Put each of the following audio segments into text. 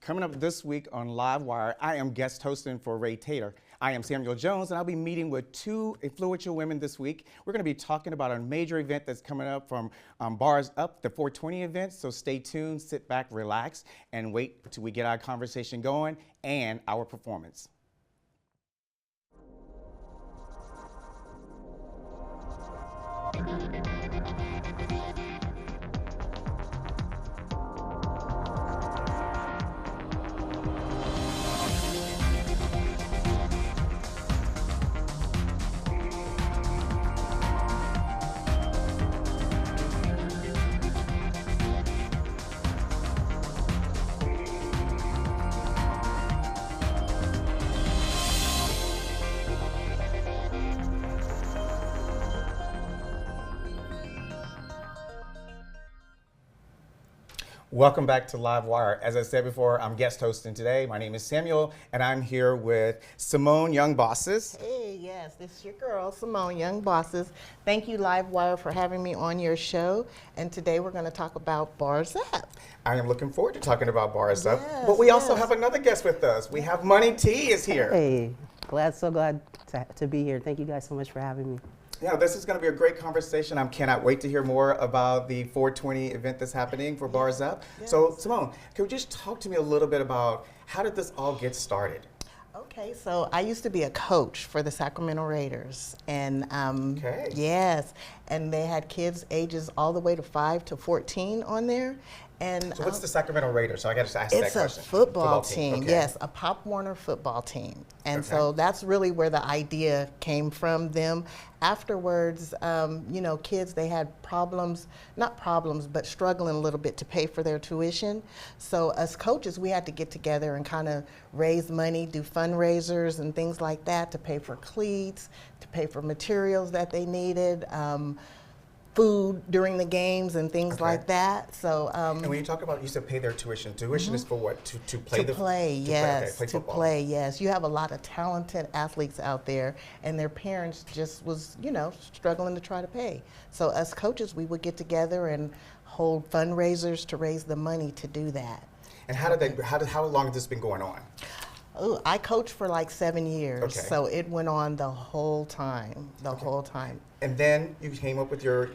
Coming up this week on LiveWire, I am guest hosting for Ray Taylor. I am Samuel Jones, and I'll be meeting with two influential women this week. We're going to be talking about a major event that's coming up from Barz Up, the 420 event. So stay tuned, sit back, relax, and wait until we get our conversation going and our performance. Welcome back to LiveWire. As I said before, I'm guest hosting today. My name is Samuel, and I'm here with Simone Young Bosses. Hey, yes, this is your girl, Simone Young Bosses. Thank you, LiveWire, for having me on your show. And today we're going to talk about Barz Up. I am looking forward to talking about Barz Up. But we also have another guest with us. We have Money T is here. Hey, so glad to be here. Thank you guys so much for having me. Yeah, this is going to be a great conversation. I cannot wait to hear more about the 420 event that's happening for Barz Up. Yes. So, Simone, can you just talk to me a little bit about how did this all get started? Okay, so I used to be a coach for the Sacramento Raiders, and yes, and they had kids ages all the way to 5 to 14 on there. And so what's the Sacramento Raiders? So I got to ask that question. It's a football team, okay. Yes, a Pop Warner football team. And so that's really where the idea came from them. Afterwards, you know, kids, they had not problems, but struggling a little bit to pay for their tuition. So as coaches, we had to get together and kind of raise money, do fundraisers and things like that to pay for cleats, to pay for materials that they needed, food during the games and things like that. So and when you talk about, you said pay their tuition. Tuition is for what? To play to the play, yes. Play football. To play, yes. You have a lot of talented athletes out there, and their parents just was, you know, struggling to try to pay. So us coaches, we would get together and hold fundraisers to raise the money to do that. And how long has this been going on? Oh, I coached for like 7 years, okay. So it went on the whole time, whole time. And then you came up with your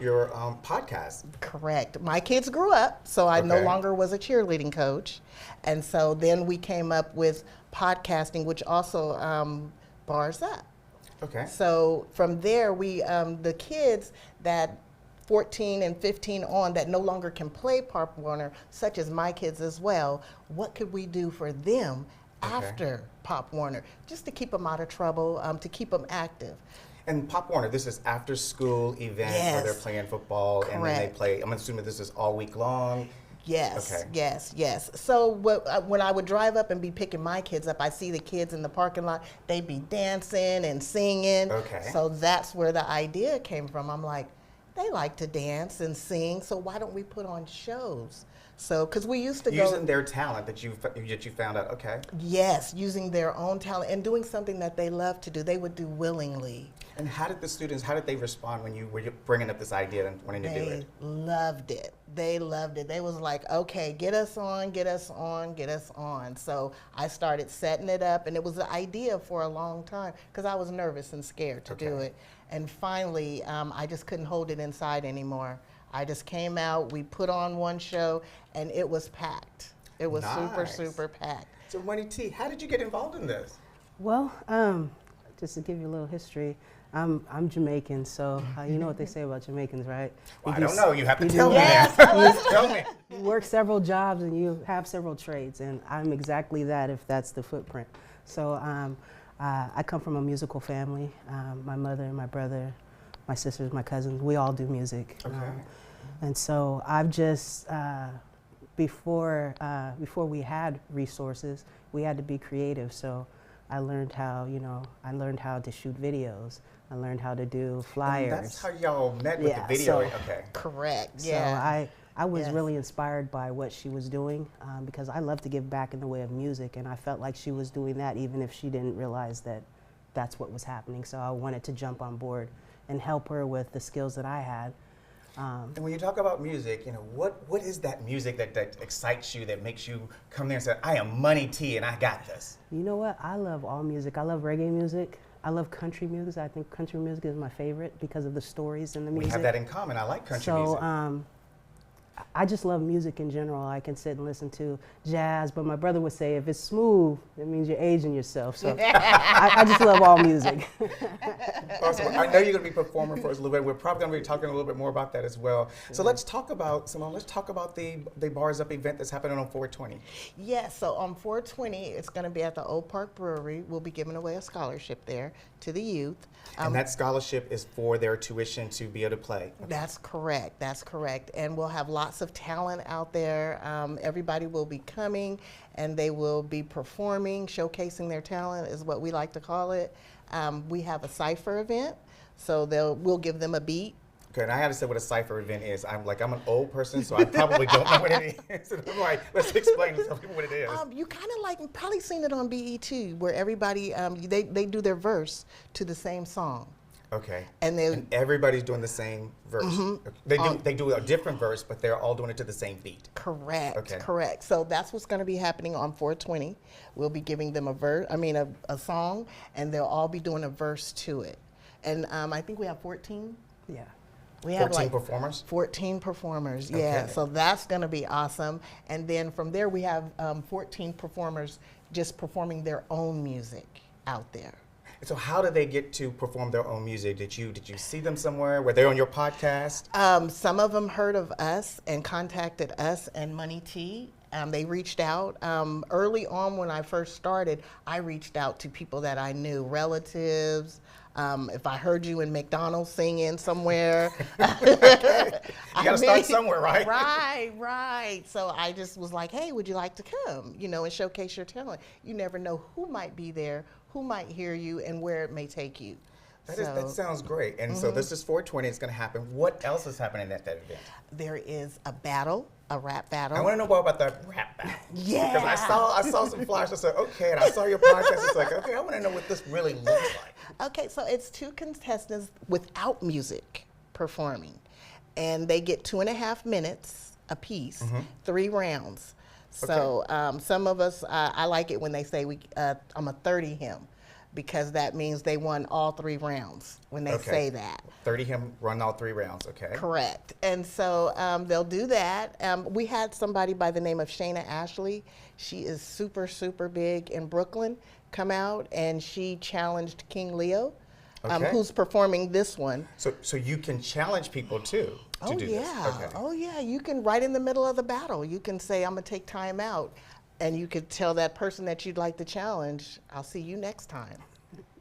podcast. Correct. My kids grew up, so I no longer was a cheerleading coach. And so then we came up with podcasting, which also Barz Up. Okay. So from there, we the kids that 14 and 15 on that no longer can play Pop Warner, such as my kids as well, what could we do for them after Pop Warner, just to keep them out of trouble, to keep them active? And Pop Warner, this is after school event where they're playing football and then they play. I'm assuming this is all week long. Yes, yes. So when I would drive up and be picking my kids up, I see the kids in the parking lot. They'd be dancing and singing. Okay. So that's where the idea came from. I'm like, they like to dance and sing, so why don't we put on shows? So, because we used to using their talent that you found out, Yes, using their own talent and doing something that they love to do. They would do willingly. And how did the students, how did they respond when you were bringing up this idea and wanting to do it? They loved it. They loved it. They was like, okay, get us on, get us on, get us on. So I started setting it up, and it was an idea for a long time because I was nervous and scared to do it. And finally, I just couldn't hold it inside anymore. I just came out, we put on one show, and it was packed. It was super packed. So Money T, how did you get involved in this? Well, just to give you a little history, I'm Jamaican, so you know what they say about Jamaicans, right? Well, I don't know. You have to tell me that. Tell me. You work several jobs and you have several trades, and I'm exactly that if that's the footprint. So I come from a musical family. My mother, my brother, my sisters, my cousins, we all do music. And so I've just, before we had resources, we had to be creative. So I learned how, to shoot videos. I learned how to do flyers. And that's how y'all met with the video. Correct. So I was really inspired by what she was doing because I love to give back in the way of music, and I felt like she was doing that even if she didn't realize that that's what was happening. So I wanted to jump on board and help her with the skills that I had. And when you talk about music, you know, what is that music that excites you, that makes you come there and say, I am Money T and I got this? You know what? I love all music. I love reggae music. I love country music. I think country music is my favorite because of the stories and the music. We have that in common. I like country music. So I just love music in general. I can sit and listen to jazz, but my brother would say if it's smooth, it means you're aging yourself. So I just love all music. Awesome. I know you're going to be performing for us a little bit. We're probably going to be talking a little bit more about that as well. So let's talk about, Simone, let's talk about the Barz Up event that's happening on 4/20. Yes, so on 4/20, it's going to be at the Old Park Brewery. We'll be giving away a scholarship there to the youth. And that scholarship is for their tuition to be able to play. Okay. That's correct. That's correct. And we'll have lots of talent out there. Everybody will be coming, and they will be performing, showcasing their talent is what we like to call it. We have a cipher event, so we'll give them a beat. Okay, and I have to say what a cipher event is. I'm an old person, so I probably don't know what it is. So I'm like, let's explain to some people what it is. You kind of probably seen it on BET, where everybody, they do their verse to the same song. Okay. And everybody's doing the same verse. They do a different verse, but they're all doing it to the same beat. Correct. Okay. Correct. So that's what's going to be happening on 4/20. We'll be giving them a song, and they'll all be doing a verse to it. And I think we have 14. Yeah. We have 14 performers? 14 performers, yeah. Okay. So that's going to be awesome. And then from there, we have 14 performers just performing their own music out there. So how did they get to perform their own music? Did you see them somewhere? Were they on your podcast? Some of them heard of us and contacted us and Money T. They reached out. Early on when I first started, I reached out to people that I knew, relatives. If I heard you in McDonald's singing somewhere. You got to start somewhere, right? Right. So I just was like, hey, would you like to come, and showcase your talent? You never know who might be there, who might hear you, and where it may take you. That sounds great. And so this is 4/20. It's going to happen. What else is happening at that event? There is a battle, a rap battle. I want to know more about that rap battle. Yeah. Because I saw some flyers. I said, okay, and I saw your podcast. It's like, okay, I want to know what this really looks like. Okay, so it's 2 contestants without music performing. And they get 2.5 minutes apiece, 3 rounds. So some of us, I like it when they say I'm a 30 him, because that means they won all 3 rounds when they say that. 30 him run all 3 rounds, okay. Correct. And so they'll do that. We had somebody by the name of Shayna Ashley. She is super, super big in Brooklyn, come out, and she challenged King Leo, who's performing this one. So you can challenge people too to do this? Okay. Oh yeah, you can right in the middle of the battle. You can say, I'm gonna take time out. And you could tell that person that you'd like to challenge, I'll see you next time.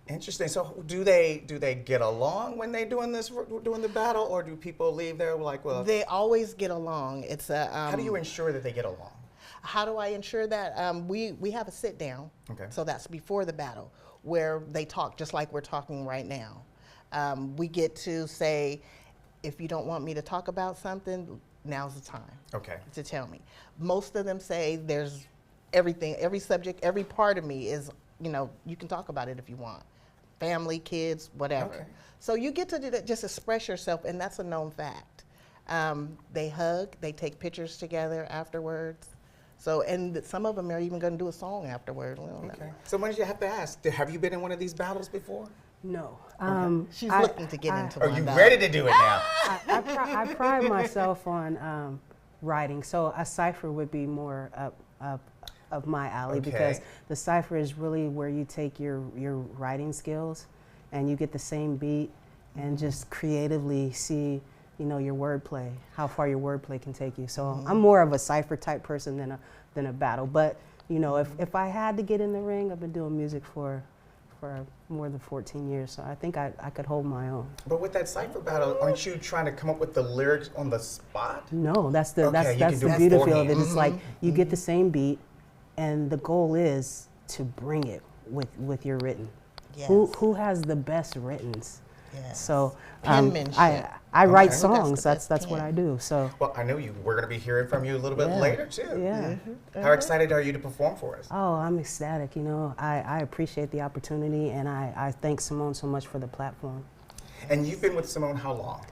Interesting. So do they get along when they're doing the battle, or do people leave there like, well? They always get along. It's a. How do you ensure that they get along? How do I ensure that? We have a sit down. Okay. So that's before the battle, where they talk just like we're talking right now. We get to say, if you don't want me to talk about something, now's the time. Okay. To tell me. Most of them say there's everything, every subject, every part of me is, you can talk about it if you want. Family, kids, whatever. Okay. So you get to do that, just express yourself, and that's a known fact. They hug, they take pictures together afterwards. So, and some of them are even going to do a song afterward. We don't know. So when did you have to ask? Have you been in one of these battles before? No. She's looking to get into one. Are you ready to do it now? I pride myself on writing, so a cipher would be more up my alley, because the cipher is really where you take your writing skills and you get the same beat and just creatively see your wordplay, how far your wordplay can take you. So I'm more of a cipher type person than a battle. But if I had to get in the ring, I've been doing music for more than 14 years, so I think I could hold my own. But with that cipher battle, aren't you trying to come up with the lyrics on the spot? No, that's the beauty of it. It's like you get the same beat, and the goal is to bring it with your written. Yes. Who has the best writtens? Yes. So penmanship. I write songs. That's what I do. So well, I know we're going to be hearing from you a little bit later too. Yeah. How excited are you to perform for us? Oh, I'm ecstatic. I appreciate the opportunity, and I thank Simone so much for the platform. And you've been with Simone how long?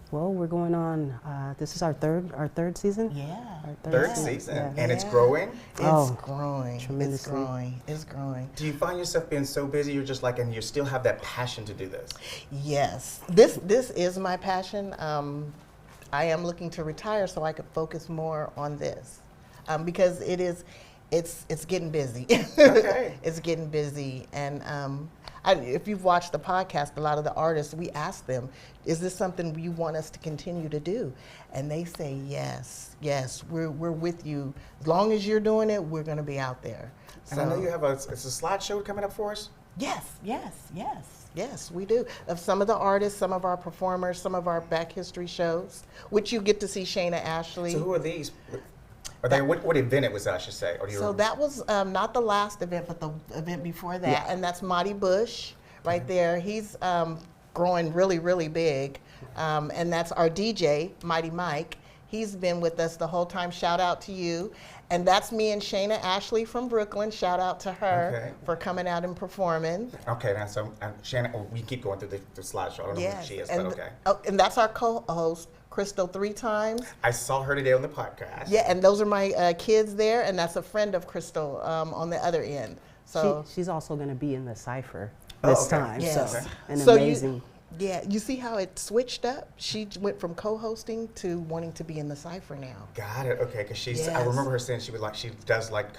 Well, we're going on. This is our third season. Yeah. Our Third season, Yeah. and it's growing. It's growing. tremendously. It's growing. It's growing. Do you find yourself being so busy, you're just like, and you still have that passion to do this? Yes. This is my passion. I am looking to retire so I could focus more on this, because it's getting busy. Okay. It's getting busy, and if you've watched the podcast, a lot of the artists, we ask them, is this something you want us to continue to do? And they say, yes, we're with you. As long as you're doing it, we're going to be out there. And I know you have it's a slideshow coming up for us? Yes, we do. Of some of the artists, some of our performers, some of our back history shows, which you get to see Shayna Ashley. So who are these? Are they, what event it was, I should say? Or do you So that was not the last event, but the event before that, and that's Monty Bush right there. He's growing really, really big, and that's our DJ, Mighty Mike. He's been with us the whole time. Shout out to you. And that's me and Shayna Ashley from Brooklyn. Shout out to her for coming out and performing. Okay, now so Shannon, we keep going through the slideshow. I don't know who she is, but okay. And that's our co-host, Crystal 3 times. I saw her today on the podcast. Yeah, and those are my kids there, and that's a friend of Crystal on the other end. So she's also going to be in the Cypher this time. Yes. So an So amazing. you see how it switched up? She went from co-hosting to wanting to be in the Cypher now. Got it. Okay, because I remember her saying she does like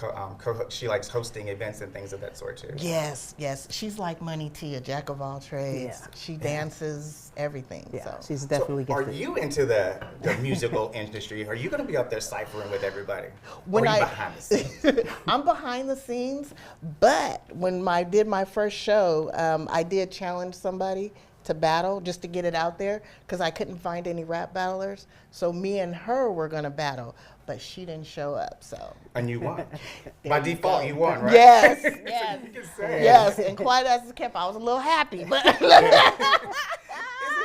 she likes hosting events and things of that sort too. Yes. She's like Money T, a jack of all trades. Yeah. She dances everything. Yeah, So. she's definitely So are gifted. you into the musical industry? Are you going to be up there ciphering with everybody? When or are you I- behind the scenes? I'm behind the scenes, but when I did my first show, I did challenge somebody to battle just to get it out there because I couldn't find any rap battlers. So me and her were going to battle, but she didn't show up. So And you won. By default, you won, right? yes, You can say. yes, and quiet as it kept, I was a little happy, but Is it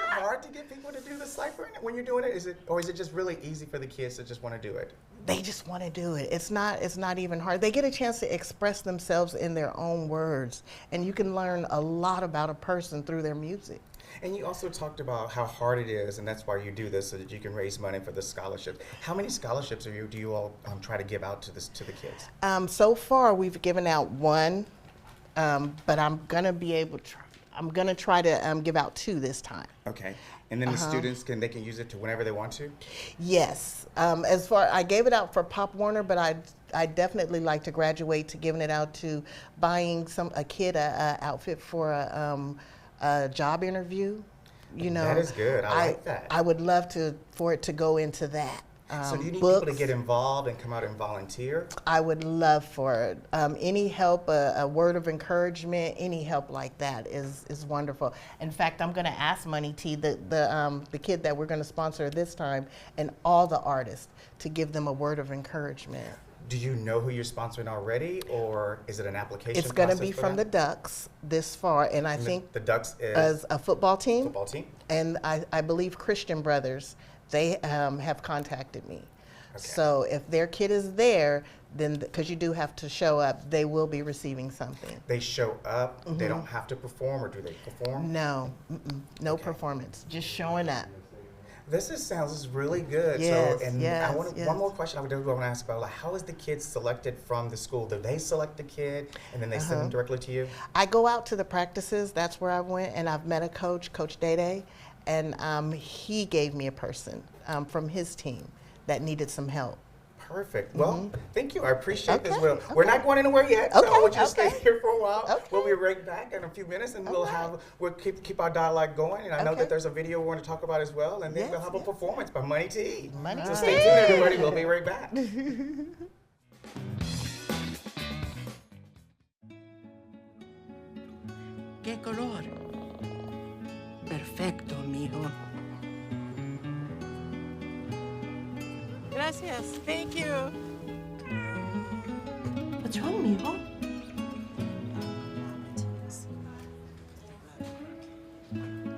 hard to get people to do the ciphering when you're doing it? Or is it just really easy for the kids to just want to do it? they just want to do it. It's not even hard. They get a chance to express themselves in their own words, and you can learn a lot about a person through their music. And you also talked about how hard it is, and that's why you do this, so that you can raise money for the scholarships. How many scholarships do you all try to give out to the kids? So far, we've given out one, but I'm gonna try to give out 2 this time. Okay. And then the students they can use it to whenever they want to? Yes. I gave it out for Pop Warner, but I definitely like to graduate to giving it out to buying a kid a outfit for a job interview. You know, That is good. I like that. I would love for it to go into that. So do you need books. people to get involved and come out and volunteer? I would love for it. Any help, a word of encouragement, any help like that is wonderful. In fact, I'm going to ask Money T, the kid that we're going to sponsor this time, and all the artists to give them a word of encouragement. Do you know who you're sponsoring already, or is it an application? It's going to process be for from the that? Ducks this far, and I And think the Ducks is as a football team, and and I believe Christian Brothers, they have contacted me. Okay. So if their kid is there, then because you do have to show up, they will be receiving something. they show up. They don't have to perform, or do they perform? No, no performance, just showing up. This sounds really good. Yes, So, and yes, I want yes. one more question I would want to ask about, like, how is the kid selected from the school? Do they select the kid and then they send them directly to you? I go out to the practices. That's where I went, and I've met a coach, Coach Dede, and he gave me a person from his team that needed some help. Perfect. Well, thank you. I appreciate this. Okay, We're not going anywhere yet, so I Okay, want you to stay okay. here for a while. Okay. We'll be right back in a few minutes, and we'll keep our dialogue going. And I know Okay. that there's a video we want to talk about as well, and then Yes, we'll have a yes. performance by Money T. Money So T. stay tuned, everybody. We'll be right back. ¿Qué color? Perfecto, mijo. Gracias. Thank you. What's wrong, mijo?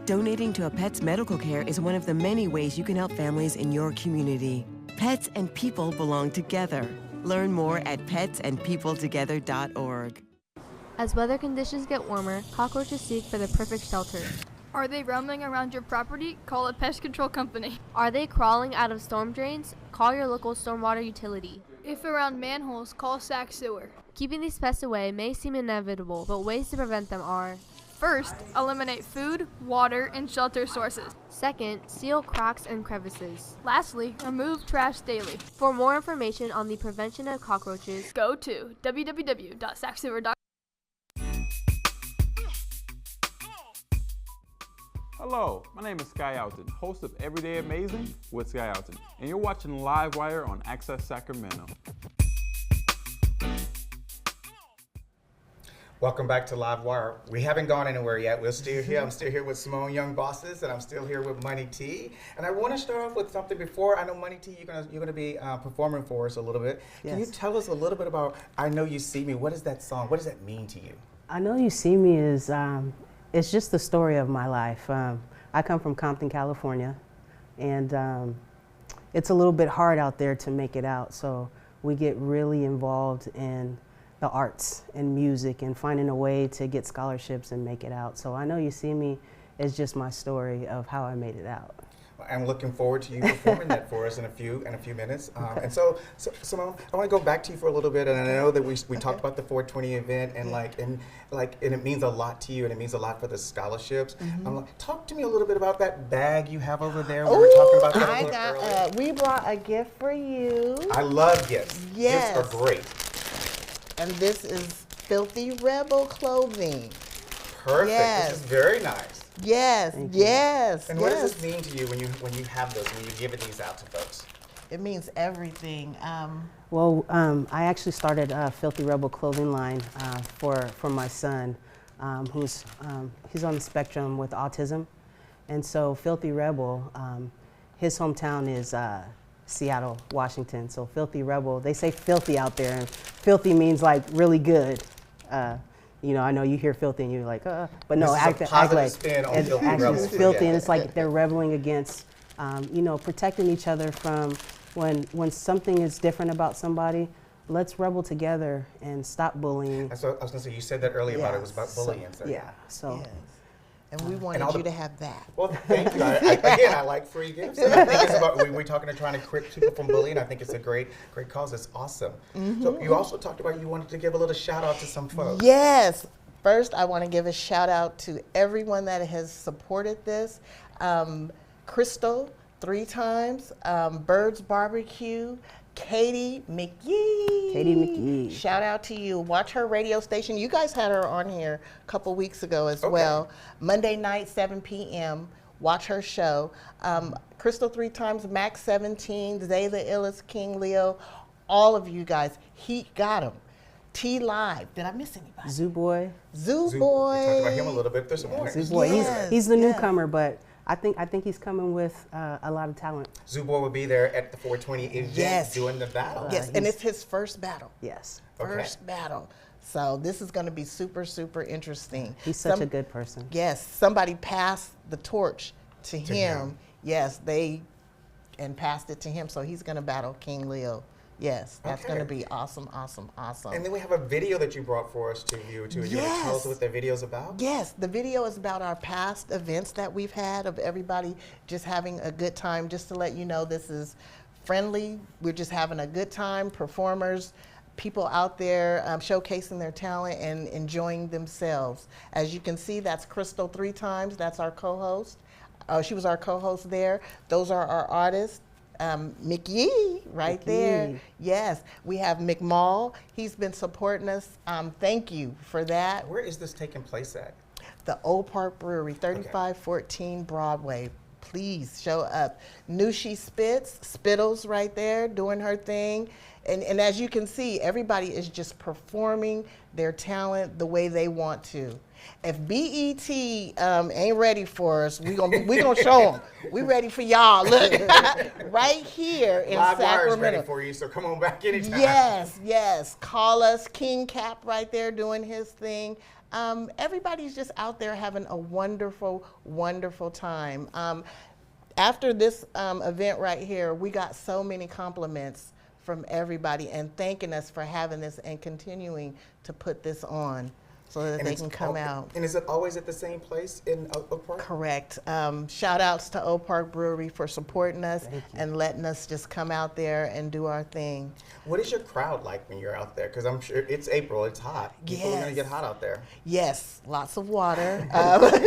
Donating to a pet's medical care is one of the many ways you can help families in your community. Pets and people belong together. Learn more at petsandpeopletogether.org. As weather conditions get warmer, cockroaches seek for the perfect shelter. Are they roaming around your property? Call a pest control company. Are they crawling out of storm drains? Call your local stormwater utility. If around manholes, call Sac Sewer. Keeping these pests away may seem inevitable, but ways to prevent them are: First, eliminate food, water, and shelter sources. second, seal cracks and crevices. Lastly, remove trash daily. For more information on the prevention of cockroaches, Go to www.sacsewer.com. Hello, my name is Sky Alton, host of Everyday Amazing with Sky Alton, and you're watching LiveWire on Access Sacramento. Welcome back to LiveWire. We haven't gone anywhere yet. We're still here. I'm still here with Simone Young Bosses, and I'm still here with Money T. And I want to start off with something before. I know Money T, you're gonna be performing for us a little bit. Yes. Can you tell us a little bit about I Know You See Me? What is that song? What does that mean to you? I Know You See Me is, it's just the story of my life. I come from Compton, California, and it's a little bit hard out there to make it out. So we get really involved in the arts and music and finding a way to get scholarships and make it out. So I Know You See Me is just my story of how I made it out. I'm looking forward to you performing that for us in a few minutes. And so Simone, I want to go back to you for a little bit. And I know that we talked about the 420 event, and it means a lot to you, and it means a lot for the scholarships. Talk to me a little bit about that bag you have over there. We were talking about that a little earlier. We brought a gift for you. I love gifts. Yes. Gifts are great. And this is Filthy Rebel clothing. Perfect. Yes. This is very nice. Yes, yes, And what yes. does this mean to you when you have those, when you give these out to folks? It means everything. Well, I actually started a Filthy Rebel clothing line for my son, he's on the spectrum with autism. And so Filthy Rebel, his hometown is Seattle, Washington. So Filthy Rebel, they say filthy out there, and filthy means like really good. You know, I know you hear filthy and you're like, but no, act like spin on it's Filthy actually Rebel. filthy, Yeah. and it's like they're rebelling against, you know, protecting each other from when something is different about somebody. Let's rebel together and stop bullying. And so I was going to say, you said that earlier about it was about So, bullying. So yeah, so. Yes. And we wanted all you the- to have that. Well, thank you. Again, I like free gifts. And I think it's about, we're talking to trying to keep people from bullying. I think it's a great cause. It's awesome. So you also talked about you wanted to give a little shout out to some folks. Yes. First, I want to give a shout out to everyone that has supported this. Crystal, 3 times. Bird's Barbecue. Katie McGee. Katie McGee. Shout out to you. Watch her radio station. You guys had her on here a couple weeks ago as well. Monday night, 7 p.m. Watch her show. Crystal 3 times, Max 17, Zay the Illest, King Leo, all of you guys. He got him. T Live. Did I miss anybody? Zoo Boy. Zoo We Boy. talked about him a little bit. There's some more. Zoo Boy. Yes, He's the yes. newcomer, but I think he's coming with a lot of talent. Zuboy will be there at the 420 event Yes. doing the battle. Yes, and it's his first battle. Yes. First battle. So this is going to be super, super interesting. He's such a good person. Yes, somebody passed the torch to him. Yes, and passed it to him. So he's going to battle King Leo. Yes, that's going to be awesome, awesome, awesome. And then we have a video that you brought for us to view too. You want to tell us what that video's about? Yes, the video is about our past events that we've had of everybody just having a good time. Just to let you know, this is friendly. We're just having a good time. Performers, people out there showcasing their talent and enjoying themselves. As you can see, that's Crystal 3 times. That's our co-host. She was our co-host there. Those are our artists. McYee right there. Yes, we have McMall. He's been supporting us. Thank you for that. Where is this taking place at? The Old Park Brewery, 3514 Broadway. Please show up. Nushi Spittles right there doing her thing. And as you can see, everybody is just performing their talent the way they want to. If BET ain't ready for us, we gonna show them. We ready for y'all. Look, right here in LiveWire is Sacramento. ready for you, so come on back anytime. Yes, yes. Call us. King Cap right there doing his thing. Everybody's just out there having a wonderful, wonderful time. After this event right here, we got so many compliments from everybody and thanking us for having this and continuing to put this on. so that And they it's can come out. And is it always at the same place in Oak Park? Correct. Shout outs to Oak Park Brewery for supporting us and letting us just come out there and do our thing. What is your crowd like when you're out there? Because I'm sure it's April, it's hot. People are going to get hot out there. Yes, lots of water. But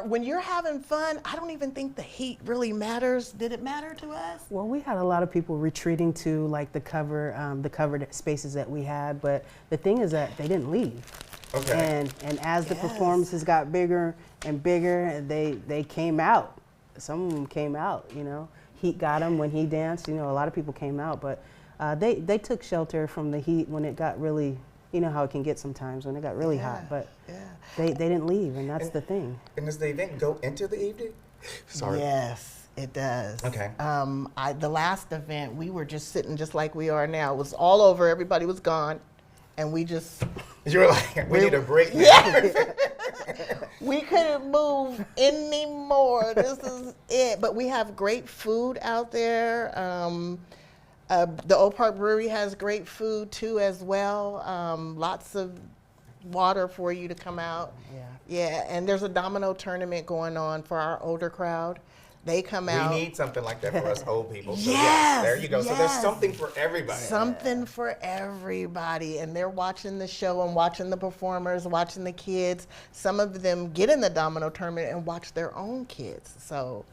when you're having fun, I don't even think the heat really matters. Did it matter to us? Well, we had a lot of people retreating to like the covered spaces that we had, but the thing is that they didn't leave. Okay. And as the performances got bigger and bigger, they came out. Some of them came out, you know. Heat got them when he danced, you know, a lot of people came out, but they took shelter from the heat when it got really, you know how it can get sometimes when it got really hot, but they didn't leave, and that's the thing. And does the event go into the evening? Sorry. Yes, it does. Okay. The last event, we were just sitting just like we are now. It was all over, everybody was gone, and we just... You were like, we need a break now. Yes. We couldn't move anymore. This is it. But we have great food out there. The Oak Park Brewery has great food too as well. Lots of water for you to come out. Yeah, and there's a domino tournament going on for our older crowd. They come out. We need something like that for us old people. So Yes, there you go. So there's yes. something for everybody. Something for everybody. And they're watching the show and watching the performers, watching the kids. Some of them get in the domino tournament and watch their own kids. So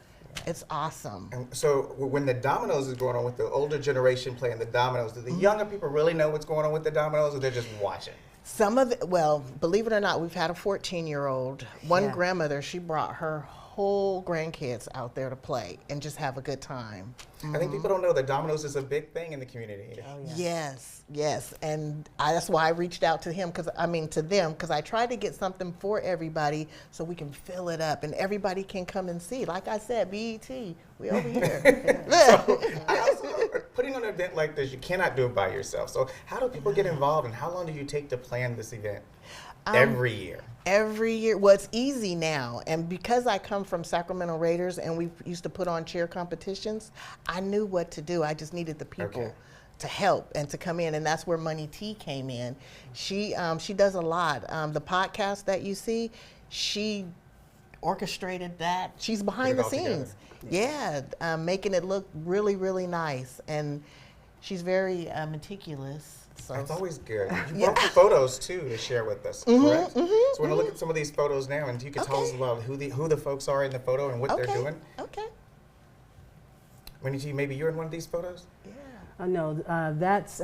it's awesome. And so when the dominoes is going on with the older generation playing the dominoes, do the younger people really know what's going on with the dominoes, or they're just watching? Some of it, well, believe it or not, we've had a 14-year-old. One grandmother, she brought her whole grandkids out there to play and just have a good time. I think people don't know that dominoes is a big thing in the community. Yes, yes, and that's why I reached out to him, to them, because I tried to get something for everybody so we can fill it up and everybody can come and see. Like I said, BET, we over here. So, I also, putting on an event like this, you cannot do it by yourself. So how do people get involved, and how long do you take to plan this event? Every year. Every year. Well, it's easy now. And because I come from Sacramento Raiders and we used to put on cheer competitions, I knew what to do. I just needed the people to help and to come in. And that's where Money T came in. She does a lot. The podcast that you see, she orchestrated that. She's behind the scenes. Yeah, making it look really, really nice. And she's very meticulous. So that's always good. You brought the photos too to share with us, correct? So we're going to look at some of these photos now, and you can tell us about who the folks are in the photo and what they're doing. Okay. Maybe you're in one of these photos? Yeah. Oh no, that's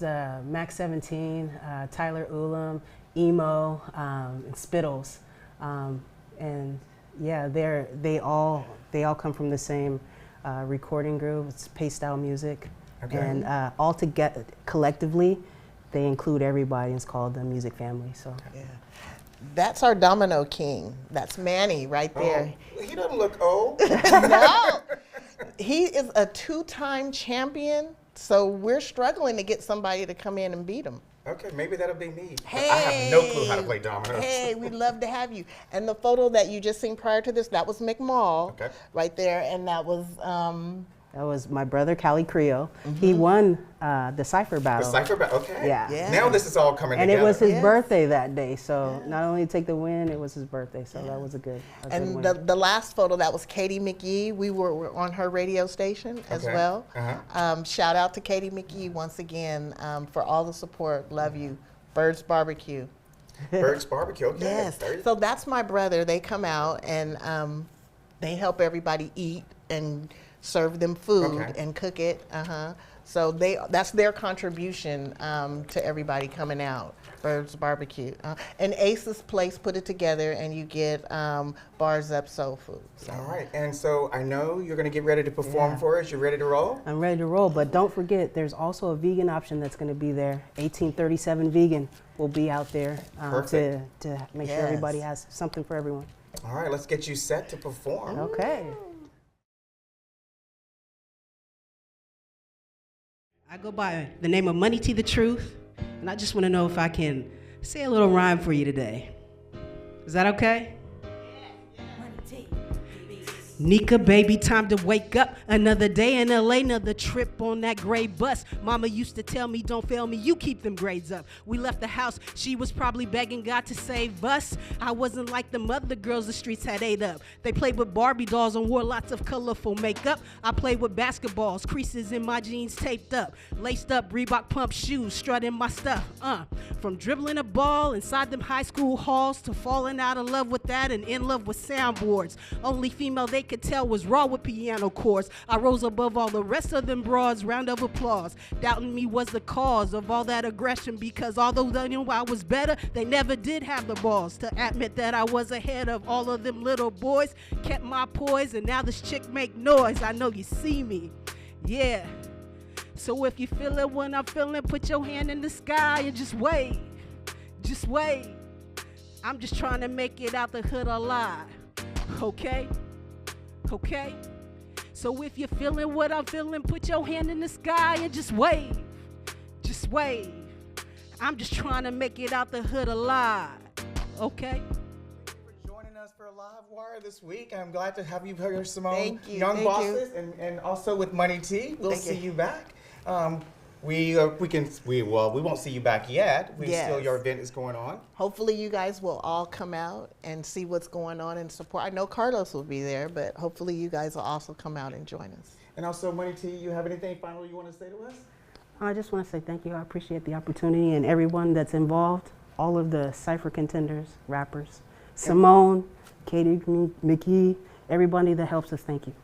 Max 17, Tyler Ulam, Emo, and Spittles, and yeah, they all come from the same recording group. It's Pace Style Music. Okay. And all together, collectively, they include everybody. It's called the Music Family. So. Yeah. That's our Domino King. That's Manny right there. Oh, he doesn't look old. No. He is a 2-time champion, so we're struggling to get somebody to come in and beat him. Okay, maybe that'll be me. Hey, I have no clue how to play dominoes. Hey, we'd love to have you. And the photo that you just seen prior to this, that was McMall right there, and that was... That was my brother, Cali Creole. He won the Cypher Battle. The Cypher Battle, okay. Yeah. Now this is all coming and together. And it was his birthday that day, so not only take the win, it was his birthday, so that was a good win. The last photo, that was Katie McGee. We were on her radio station as well. Shout out to Katie McGee once again for all the support. Love you. Barz Barbecue. Barz Barbecue, okay. Yes. So that's my brother. They come out and they help everybody eat and serve them food and cook it. So that's their contribution to everybody coming out. Barz Barbecue. And Ace's Place put it together, and you get Barz Up Soul Food. So. All right, and so I know you're going to get ready to perform for us. You ready to roll? I'm ready to roll, but don't forget, there's also a vegan option that's going to be there. 1837 Vegan will be out there to make sure everybody has something for everyone. All right, let's get you set to perform. Okay. I go by the name of Money T the Truth, and I just want to know if I can say a little rhyme for you today. Is that okay? Nika, baby, time to wake up. Another day in LA, another trip on that gray bus. Mama used to tell me, don't fail me, you keep them grades up. We left the house, she was probably begging God to save us. I wasn't like them other girls the streets had ate up. They played with Barbie dolls and wore lots of colorful makeup. I played with basketballs, creases in my jeans taped up. Laced up Reebok pump shoes, strutting my stuff. From dribbling a ball inside them high school halls to falling out of love with that and in love with soundboards. Only female they could tell was raw with piano chords. I rose above all the rest of them broads, round of applause. Doubting me was the cause of all that aggression, because although they knew I was better, they never did have the balls to admit that I was ahead of all of them little boys. Kept my poise, and now this chick make noise. I know you see me, yeah. So if you feel it when I'm feeling, put your hand in the sky and just wave, just wave. I'm just trying to make it out the hood alive, okay? Okay? So if you're feeling what I'm feeling, put your hand in the sky and just wave. Just wave. I'm just trying to make it out the hood alive. Okay? Thank you for joining us for LiveWire this week. I'm glad to have you here, Simone. Thank you. Young Thank Bosses, and also with Money T. We'll Thank see you. you back. We won't see you back yet. Still, your event is going on. Hopefully you guys will all come out and see what's going on and support. I know Carlos will be there, but hopefully you guys will also come out and join us. And also, Money T, you have anything final you want to say to us? I just want to say thank you. I appreciate the opportunity and everyone that's involved, all of the Cypher contenders, rappers, Simone, Katie McKee, everybody that helps us, thank you.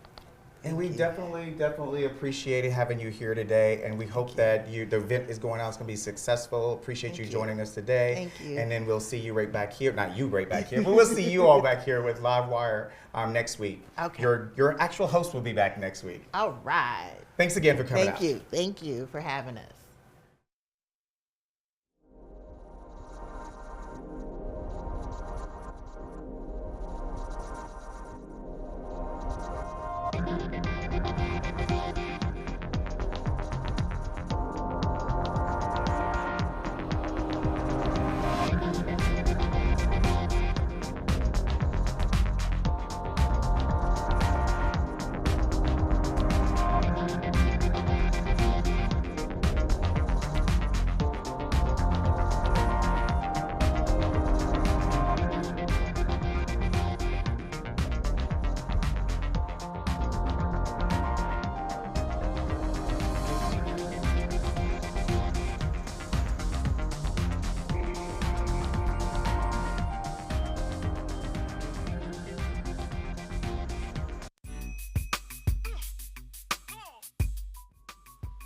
And we definitely appreciated having you here today, and we hope that the event is going out. It's going to be successful. Appreciate you joining us today. Thank you. And then we'll see you right back here. Not you right back here, but we'll see you all back here with LiveWire next week. Okay. Your actual host will be back next week. All right. Thanks again for coming out. Thank you. Thank you for having us.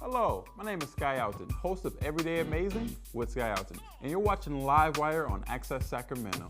Hello, my name is Sky Alton, host of Everyday Amazing with Sky Alton, and you're watching LiveWire on Access Sacramento.